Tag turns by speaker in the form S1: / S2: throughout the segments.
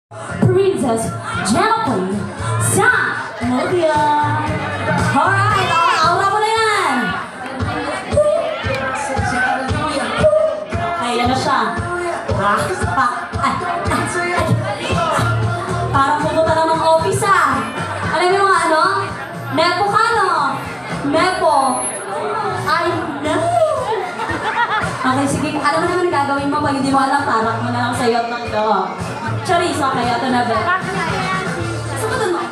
S1: Princess Jacqueline Samudia. Alright, aura mo na yan. Ay, yan na siya. Parang pupunta na ng office Alam mo yung ano? Nepo ka no? Nepo. I know. Okay, sige. Alam mo naman gagawin mo pag hindi mo alam, tarak mo na lang sa'yo at nang daw. Charis, okay, ito na ba? Sagutan mo.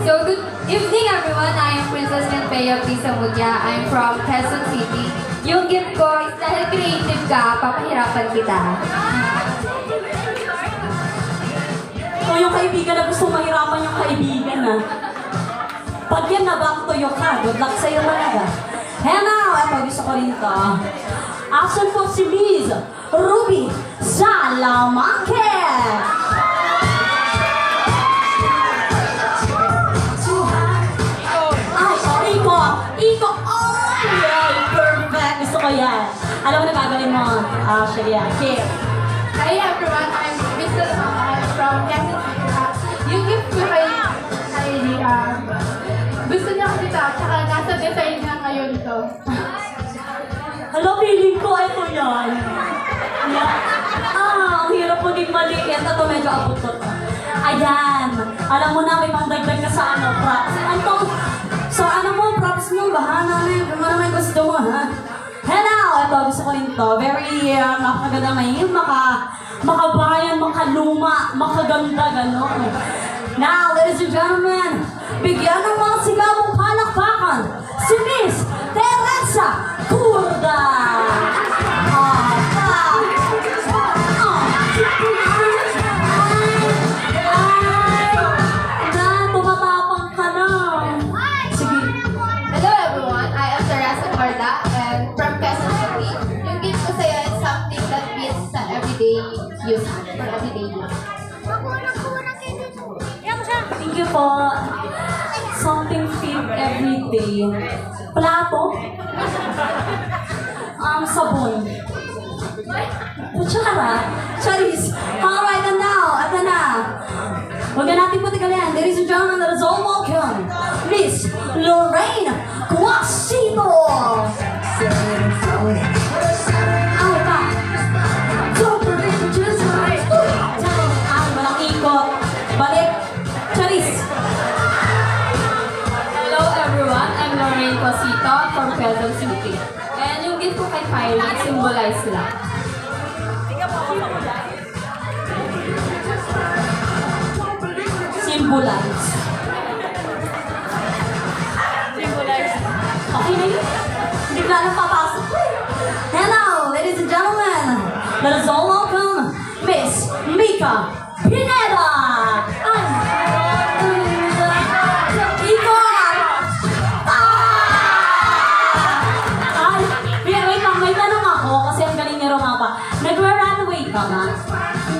S2: So, good evening everyone. I am Princess Ganpeya Pisa Mudya. I'm from Quezon City. Yung gift ko is dahil creative ka, papahirapan kita.
S1: O yung kaibigan na gusto mahirapan yung kaibigan Pag yan na back to you ka, good luck sa'yo talaga. Hello! Ito, gusto ko rin to. Action po si Miss Ruby Salamanque! Ay, Iko! Oh, yeah, perfect! Gusto ko yan. Alam mo na gagawin mo. Actually, yan. Okay.
S2: Hi everyone, I'm Mrs. from Quezon City. Yung gift ko kay gusto niya kita, tsaka nasa design niya ngayon to.
S1: Hala, feeling ko, ito yan. Yeah. Ang hirap maging maliit. Ito, medyo abot to. Ayan. Alam mo na, may pangdagdag ka sa props. So, props mo, bahana na yun. Kung ano may gusto mo, ha? Hello! Ito, gusto ko rin to. Very, napakaganda ngayon. Makabayan, makaluma, makaganda, gano'n. Now, ladies and gentlemen, bigyan ng mga sigabong palakpakan si Miss Teresa Curda! Tumatapang ka na. Sige.
S2: Hello everyone, I am Teresa Curda and from Quezon City. Yung gift ko sa'yo is something that fits sa everyday use, for everyday use.
S1: Thank you po. Something fit every day. Plato. Sabon. Kutsara. Charis. Alright, and now, ito na. Huwag na natin patigalan. Ladies and gentlemen, let us all welcome Miss Lorraine Guasito. Ay, pa. Super bitches. Walang ikot. Balik. Charis.
S2: Hello everyone, I'm Lorraine Cosito from Quezon City. And yung gift ko kay Kylie, symbolize lang.
S1: Symbolize. Okay na yun? Hindi ko na papasok. Hello, ladies and gentlemen. Let us all welcome Miss Mika Pineda. Nag-runaway ka ba?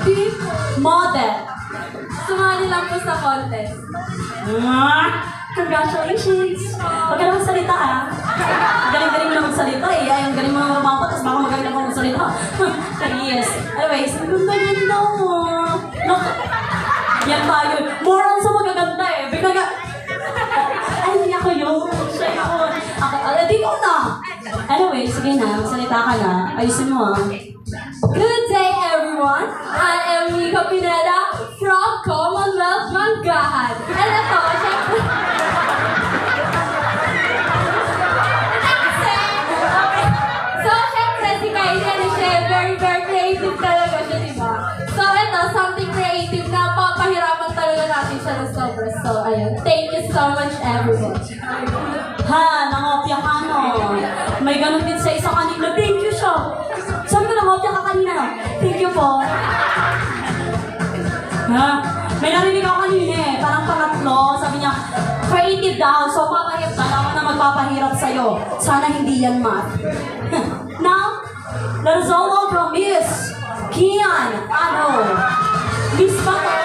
S2: Hindi,
S1: Model.
S2: sumali lang po sa contest.
S1: Congratulations! Huwag ka na magsalita Galing-galing mo na magsalita Ay, ang galing mo na rumapa, tapos baka magaling ako magsalita. Yes. Anyways, ang ganda-ganda mo. Yan tayo. More on sa magaganda Bigla ay, hindi ako yun. Siya yun. Di ko na. Anyway, sige na. Magsalita ka na. Ayusin mo
S2: Good day everyone! I am Mika Pineda from Commonwealth Manggahan. And ito, syempre... So, syempre si Kylie, siya very creative talaga siya, diba? So, ito, something creative na papahirapan talaga natin siya ng sobra. So, ayun. Thank you so much everyone.
S1: Nangopya ka May ganun din sa isa kanina. Thank you siya. Sabi ko, nangopya ka kanina Thank you po. May narinig ako kanina Parang pangatlo. Sabi niya, creative daw. So, papahirap ka. Ako na magpapahirap sa'yo. Sana hindi yan math. Now, let us all welcome Miss Kian. Miss ba to?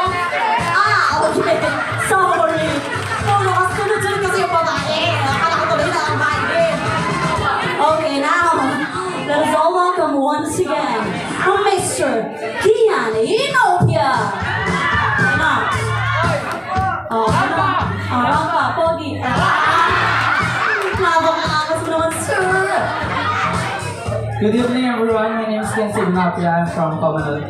S1: Okay. Sorry. Sunod-sunod kasi yung babae. Akala ko tuloy na ang babae. Okay, now, let us all welcome once again Mr. Kian Ino
S3: Good evening everyone, my name is Ken Signapia, I'm from Commonwealth.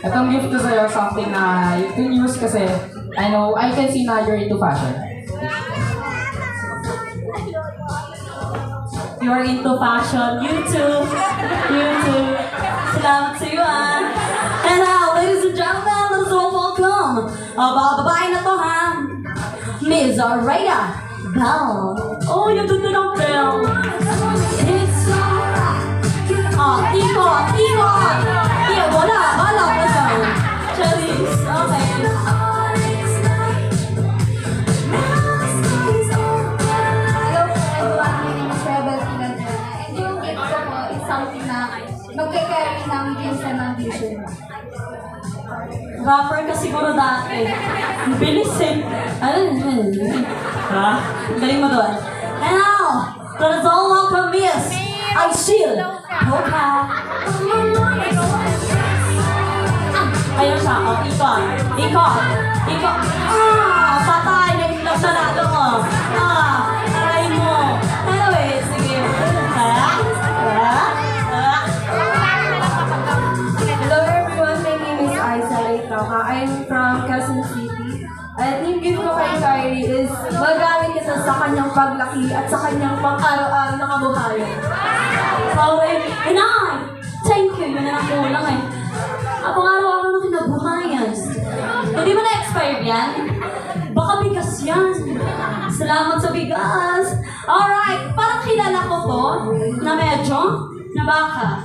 S3: Itong gift ko sa'yo, something na you can use kasi I know, I can see na you're into fashion.
S1: You're into fashion. You too. You too. Salamat sa iyo, ah. And now, ladies and gentlemen, let's all welcome. Babae na to, ha? Miss Raya Bell. Oh, yung ganda ng bell. It's alright. Ikot, ikot. Yeah, wala ka daw. Charis, okay.
S2: Hello everyone, my name is Rebel Tigandana. And yung gift ko po is something na magkakaroon ng views and ng vision.
S1: Rapper ka siguro dati. Ang bilis eh. Ha? Ang galing mo doon. And now, let us all welcome Miss Aishil Hoka. Ayun siya. Oh, ikot. Ikot. Ikot. Ah! Patay. Nag-ilag sa lalo mo. Ah! Aray mo. Anyway, sige.
S2: Hello everyone, my name is Aiza Leitoka. I'm from Quezon City. At yung gift ko kay Kyrie is magamit ito sa kanyang paglaki at sa kanyang pang-araw-araw na kabuhayan.
S1: Sorry. Inay! Thank you. Yun na ang kulang eh. Ako araw-araw na kinabuhayan. Hindi mo na-expire yan? Baka bigas yan. Salamat sa bigas. Alright. Parang kilala ko to na medyo na baka.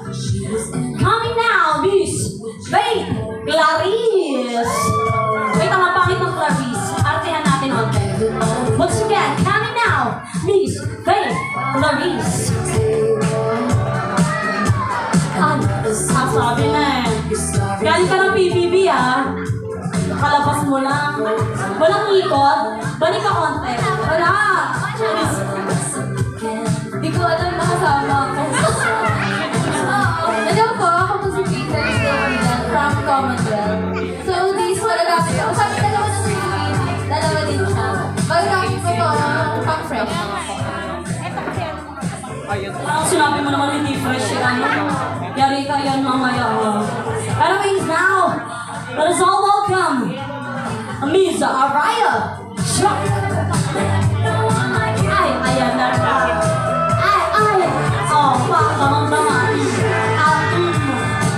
S1: Coming now, Miss Faith Clarice. Wait, ang pangit ng Clarice. Artehan natin onte. Once again, coming now, Miss Faith Clarice. Ang sabi na eh. Galing ka ng PBB ah. Nakalabas mo lang. Walang ikot. Balik ka konti. Wala.
S2: Di ko alam nakasama ako. Hello po, ako po si Peter Stewart from Commonwealth. So, this magagamit ako. Sabi dalawa na si dalawa din siya. Magagamit ko to pang fresh.
S1: Parang sinabi mo naman hindi fresh yung ano. Yari ka yan mamaya. Anyways, now, let us all welcome Miss Araya Chuck. Ay, ayan na siya. Ay, ay. Oh, pakaramdaman.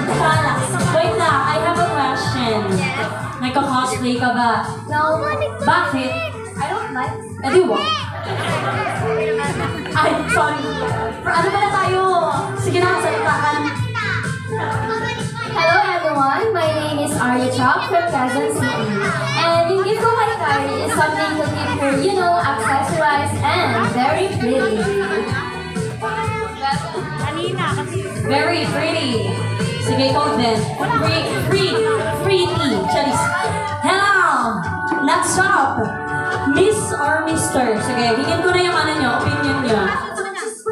S1: Kala. Wait lang, I have a question. Nagka-cosplay ka ba?
S2: No,
S1: Bakit?
S2: I don't like.
S1: Eh, di ba? Ay, sorry. Ano ba na tayo? Sige na, salita ka.
S2: Hello everyone, my name is Arya Chok from Quezon City. And yung gift ko kay Kyrie is something to keep her, you know, accessorized and very pretty.
S1: Very pretty. Sige, ikaw din. Pretty. Charis. Hello! Next up, Miss or Mr.? Sige, hingin ko na yung ano nyo, opinion nyo.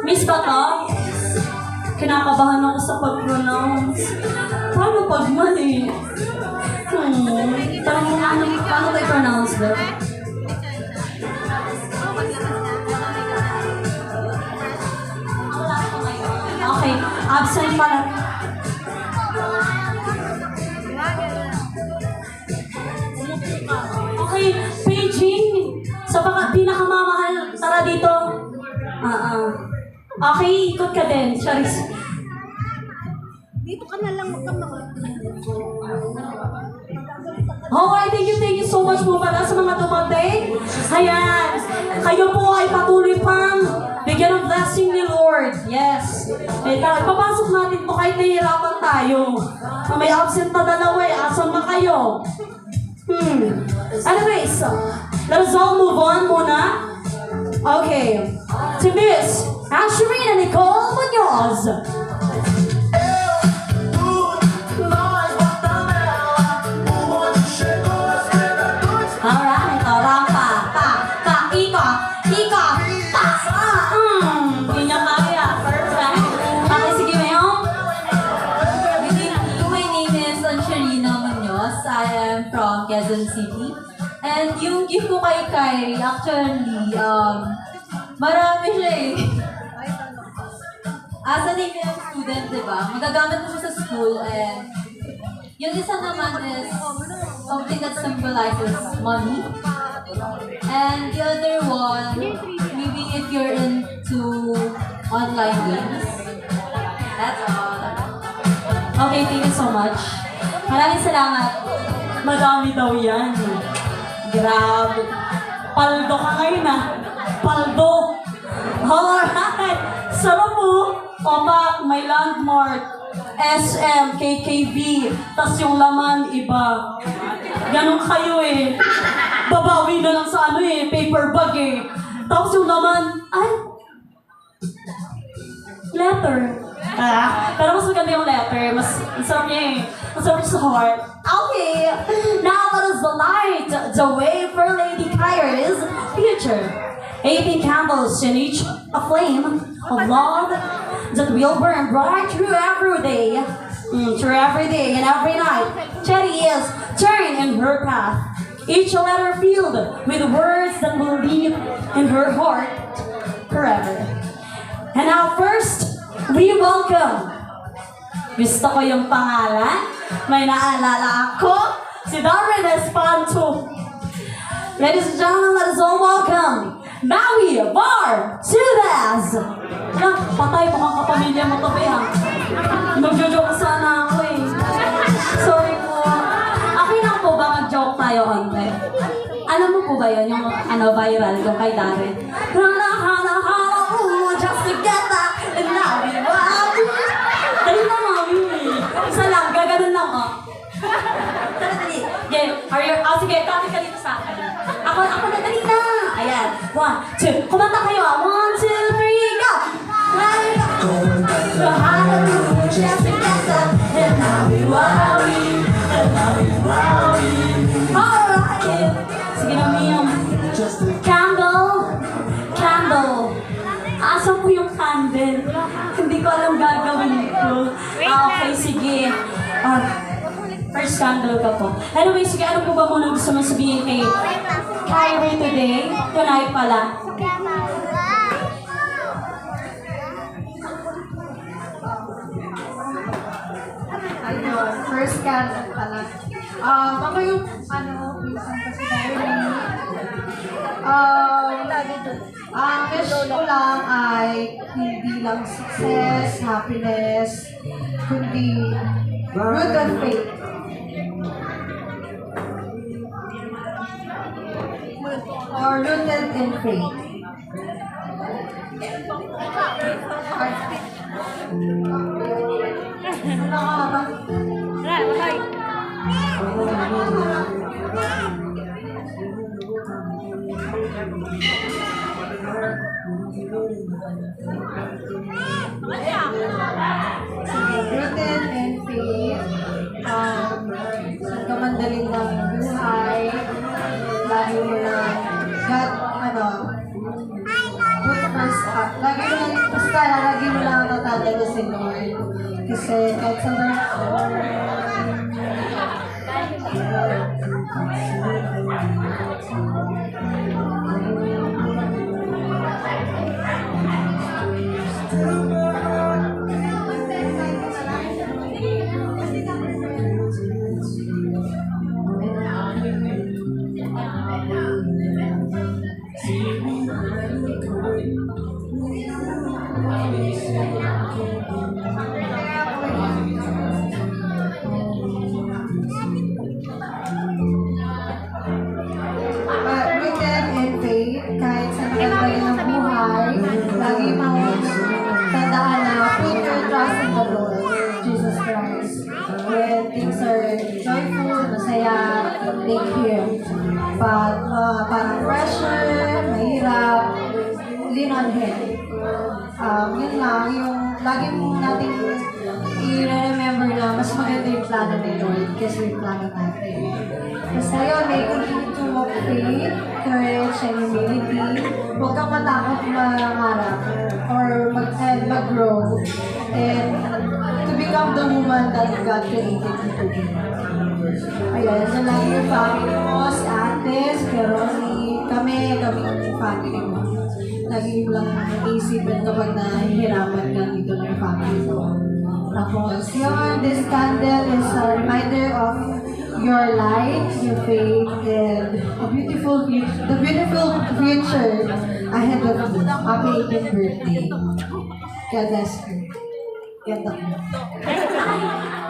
S1: Miss ba to? Kinakabahan ako sa pag-pronounce. Paano pag mali? Paano tayo pronounce ba? Okay, absent pala. Okay, paging. Sa pinakamamahal, tara dito. Okay, ikot ka din. Charis.
S4: Dito ka na lang
S1: Okay, thank you so much po pala sa mga dumating. Ayan, kayo po ay patuloy pang bigyan ng blessing ni Lord. Yes. Papasok natin to kahit nahihirapan tayo. May absent na dalawa eh. Asan na kayo? Anyways, let us all move on muna. Okay. To Miss Asherina Nicole Munoz. Alright, rampa, ika, hindi niya kaya. Perfect. Okay, sige, Mayong.
S2: My name is Angelina Munoz. I am from Quezon City. And yung gift ko kay Kyrie, actually, marami siya eh. Asa name yung student, di ba? Magagamit mo siya sa school and yung isa naman is something that symbolizes money. And the other one, maybe if you're into online games. That's all.
S1: Okay, thank you so much. Maraming salamat. Madami daw yan. Grabe. Paldo ka ngayon ah. Paldo. Alright. Sarap mo. Omak, may landmark. SM, KKB. Tas yung laman, iba. Ganon kayo eh. Babawi na lang sa ano eh, paper bag eh. Tapos yung laman, ay, letter. Pero mas maganda yung letter. Mas sarap niya eh. Masarap sa heart. Okay. Now let us light the way for Lady Kyra's future. 18 candles in each a flame of love that will burn bright through every day. Through every day and every night. Cherry is turning in her path. Each letter filled with words that will live in her heart forever. And now first, we welcome. Gusto ko yung pangalan. May naalala ako. Si Darren Espanto. Ladies and gentlemen, let us all welcome Maui Bar-Tubas. Patay mo kang kapamilya mo to, ha? Mag-joke sana ako eh. Sorry po. Okay lang po ba mag-joke tayo onte? Alam mo po ba yun, yung viral, yung kay Darren? Just to get that, and now we love you. Dali na, Maui. Isa lang, gaganon lang, oh. Tara, dali. Yeah, sige, kapit ka dito sa akin. Ako na, dali na. Ayan, 1, 2. Kumanta kayo, 1, 2, 3, go! Hallelujah, just to get that, and now we love you. And now we love you. Alright. Sige na, Miyam. Candle. Asan po yung candle? Hindi ko alam gagawin ko. Okay, sige. First candle ka po. Anyway, sige, ano po ba muna gusto mo sabihin kay Kyrie today? Tonight pala.
S5: Ayun, first candle pala. Ako yung, minsan kasi dahil ang wish ko lang ay hindi lang success, happiness, kundi good and faith. Or rooted in faith. Rooted in faith. Nagkamandaling ng buhay. Lagi mo lang, put first up. Lagi mo lang tatadalo si Lord. Kasi kahit sa rooted in faith, kahit sa nagagawin ng buhay, lagi mong tandaan na put your trust in the Lord, Jesus Christ. When things are joyful, masaya, thank Him. But parang pressure, mahirap, lean on Him. Yun lang, yung lagi mo natin i-remember na mas maganda yung plano ni Lord kasi yung plano natin. Basta yun, may continue to walk faith, courage, and humility. Huwag kang matakot mangarap or mag-grow and to become the woman that God created you to be. Ayan, na lang yung family mo, si ate, si Ronnie, kami yung family mo. Lagi mo lang isipin kapag nahihirapan ka dito ng family mo. Tapos, yun, this candle is a reminder of your life, your faith, and the beautiful future ahead of you. Happy 18th birthday. God bless you. Ganda ko.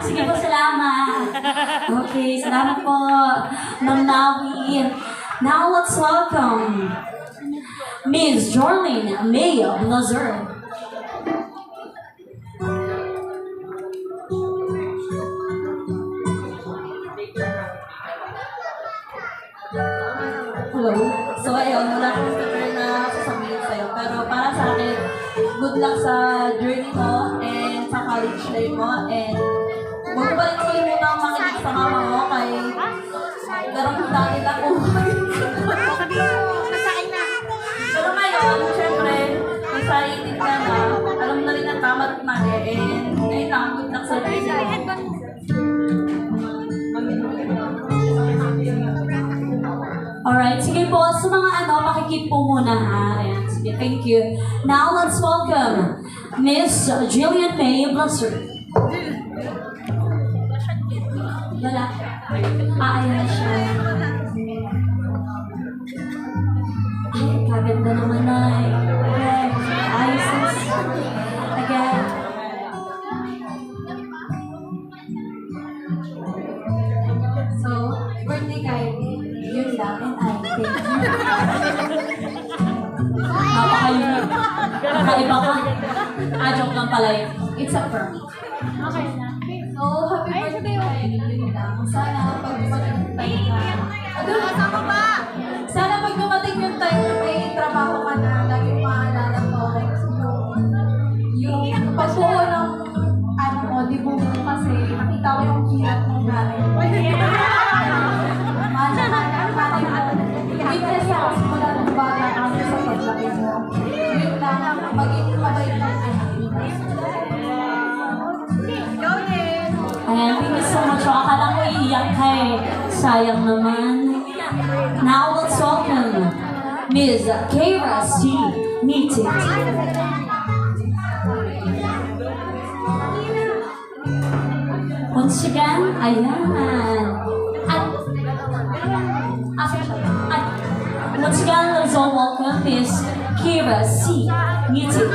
S1: Sige po, salamat. Okay, salamat po, Ma'am Nawi. Now let's welcome Ms. Jorlyn May Blazer.
S6: Hello. So ayun, wala akong sticker na sasabihin sa'yo. Pero para sa akin, good luck sa journey mo and sa college life mo. And huwag mo pa rin kalimutan ang makinig sa mama mo kay garang dati lang Pero ngayon, syempre, may saritin ka na, alam na rin ang tama at mali. And ayun lang, good luck sa journey mo.
S1: Alright, sige po, sa mga makikip po muna ha. Ayan, sige, thank you. Now let's welcome Miss Jillian May Blazer. Wala. Ayan na siya. Ay, kaganda naman ay. Okay, ayos na. Again.
S5: So, birthday kay yun lang, and I thank you.
S1: Napaka-unique. Kakaiba ka. Joke lang pala yun.
S5: It's a prank. So, happy birthday kay yun lang. Sana pag dumating yung time na... Sana pag dumating yung time na may trabaho ka na, laging maalala mo, like, yung pagbuo ng ano mo, di mo kasi nakita ko yung hirap ng nanay mo. Witness ako simula ng bata kami sa paglaki mo. Yun lang, maging mabait ng
S1: Ayan, thank you so much. Akala ko iiyak ka eh. Sayang naman. Now let's welcome Ms. Kara C. Meeting. Once again, ayan. Once again, let's all welcome Ms. Kara C. Meeting.